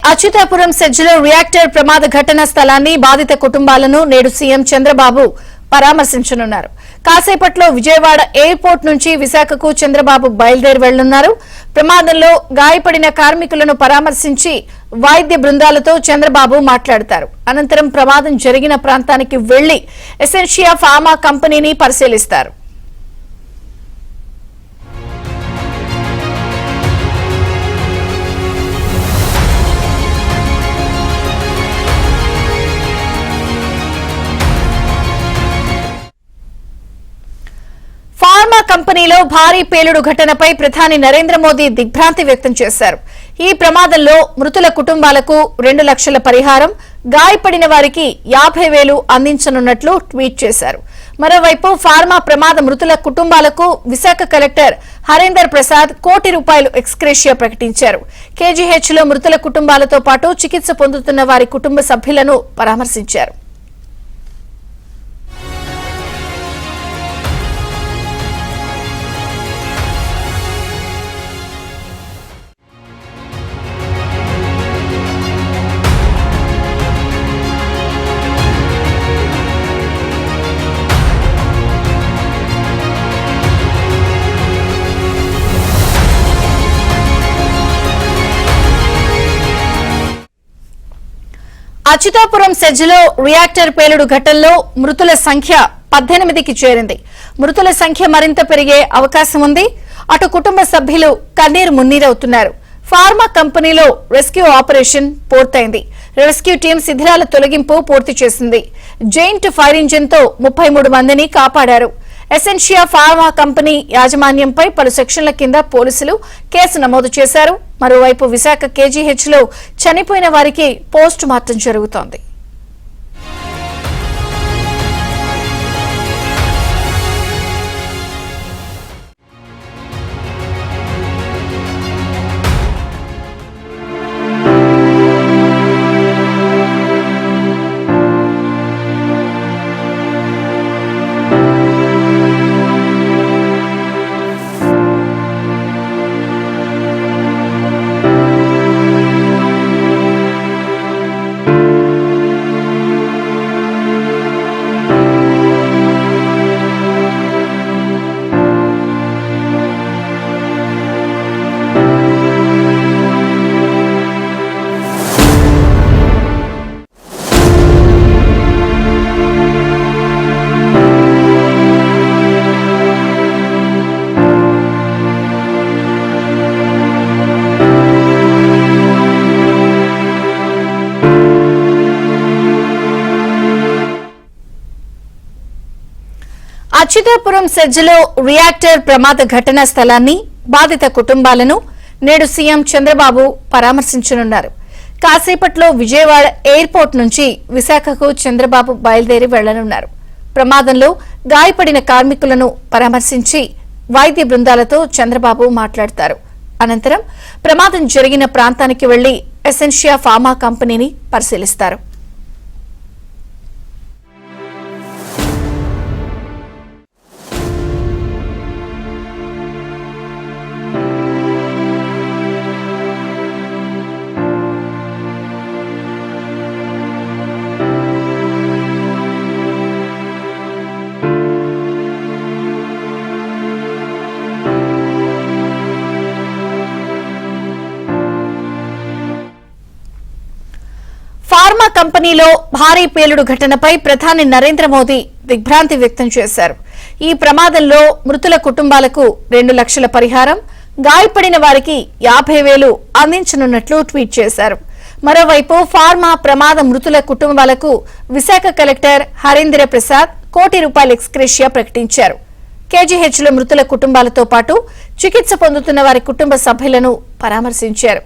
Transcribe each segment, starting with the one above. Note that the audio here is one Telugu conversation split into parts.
అచ్యుతాపురం సెజ్లో రియాక్టర్ ప్రమాద ఘటన స్థలాన్ని బాధిత కుటుంబాలను నేడు సీఎం చంద్రబాబు పరామర్శించనున్నారు. కాసేపట్లో విజయవాడ ఎయిర్పోర్ట్ నుంచి విశాఖకు చంద్రబాబు బయలుదేరి వెళ్లనున్నారు. ప్రమాదంలో గాయపడిన కార్మికులను పరామర్శించి వైద్య బృందాలతో చంద్రబాబు మాట్లాడతారు. అనంతరం ప్రమాదం జరిగిన ప్రాంతానికి వెళ్లి ఎసెన్షియా ఫార్మా కంపెనీని పరిశీలిస్తారు. ఫార్మా కంపెనీలో భారీ పేలుడు ఘటనపై ప్రధాని నరేంద్ర మోదీ దిగ్భ్రాంతి వ్యక్తం చేశారు. ఈ ప్రమాదంలో మృతుల కుటుంబాలకు 2 లక్షల పరిహారం, గాయపడిన వారికి 50,000 అందించనున్నట్లు ట్వీట్ చేశారు. మరోవైపు ఫార్మా ప్రమాద మృతుల కుటుంబాలకు విశాఖ కలెక్టర్ హరీందర్ ప్రసాద్ ₹1 కోటి ఎక్స్గ్రేషియా ప్రకటించారు. కేజీహెచ్లో మృతుల కుటుంబాలతో పాటు చికిత్స పొందుతున్న వారి కుటుంబ సభ్యులను పరామర్శించారు. అచ్యుతాపురం సెజ్లో రియాక్టర్ పేలుడు ఘటనలో మృతుల సంఖ్య 18కి చేరింది. మృతుల సంఖ్య మరింత పెరిగే అవకాశం ఉంది. అటు కుటుంబ సభ్యులు కన్నీరు మున్నీరవుతున్నారు. ఫార్మా కంపెనీలో రెస్క్యూ ఆపరేషన్ పూర్తయింది. రెస్క్యూ టీం శిథిలాల తొలగింపు పూర్తి చేసింది. జైంట్ ఫైర్ ఇంజిన్ తో 33 మందిని కాపాడారు. ఎసెన్షియా ఫార్మా కంపెనీ యాజమాన్యంపై పలు సెక్షన్ల కింద పోలీసులు కేసు నమోదు చేశారు. మరోవైపు విశాఖ కేజీహెచ్లో చనిపోయిన వారికి పోస్ట్ మార్టం జరుగుతోంది. అచ్యుతాపురం సెజ్లో రియాక్టర్ ప్రమాద ఘటన స్థలాన్ని బాధిత కుటుంబాలను నేడు సీఎం చంద్రబాబు పరామర్శించనున్నారు. కాసేపట్లో విజయవాడ ఎయిర్పోర్ట్ నుంచి విశాఖకు చంద్రబాబు బయలుదేరి వెళ్లనున్నారు. ప్రమాదంలో గాయపడిన కార్మికులను పరామర్శించి వైద్య బృందాలతో చంద్రబాబు మాట్లాడతారు. అనంతరం ప్రమాదం జరిగిన ప్రాంతానికి వెళ్లి ఎసెన్షియా ఫార్మా కంపెనీని పరిశీలిస్తారు. ఫార్మా కంపెనీలో భారీ పేలుడు ఘటనపై ప్రధాని నరేంద్ర మోదీ దిగ్భ్రాంతి వ్యక్తం చేశారు. ఈ ప్రమాదంలో మృతుల కుటుంబాలకు 2 లక్షల పరిహారం, గాయపడిన వారికి 50,000 అందించనున్నట్లు ట్వీట్ చేశారు. మరోవైపు ఫార్మా ప్రమాద మృతుల కుటుంబాలకు విశాఖ కలెక్టర్ హరీందర్ ప్రసాద్ ₹1 కోటి ఎక్స్గ్రేషియా ప్రకటించారు. కేజీహెచ్లో మృతుల కుటుంబాలతో పాటు చికిత్స పొందుతున్న వారి కుటుంబ సభ్యులను పరామర్శించారు.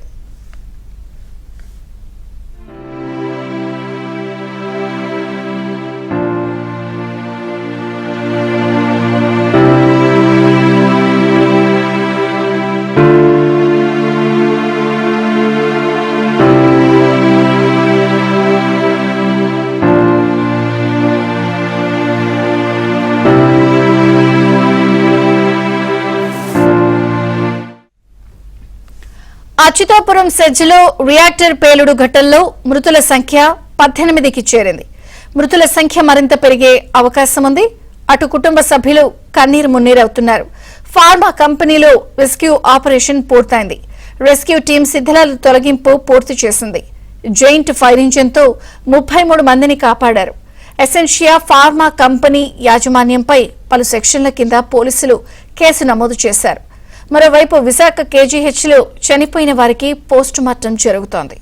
అచ్యుతాపురం సెజ్లో రియాక్టర్ పేలుడు ఘటనలో మృతుల సంఖ్య 18కి చేరింది. మృతుల సంఖ్య మరింత పెరిగే అవకాశం ఉంది. అటు కుటుంబ సభ్యులు కన్నీరు మున్నీరవుతున్నారు. ఫార్మా కంపెనీలో రెస్క్యూ ఆపరేషన్ పూర్తయింది. రెస్క్యూ టీం శిథిలాల తొలగింపు పూర్తి చేసింది. జైంట్ ఫైర్ ఇంజిన్తో 33 మందిని కాపాడారు. ఎసెన్షియా ఫార్మా కంపెనీ యాజమాన్యంపై పలు సెక్షన్ల కింద పోలీసులు కేసు నమోదు చేశారు. మరోవైపు విశాఖ కేజీహెచ్లో చనిపోయిన వారికి పోస్టుమార్టం జరుగుతోంది.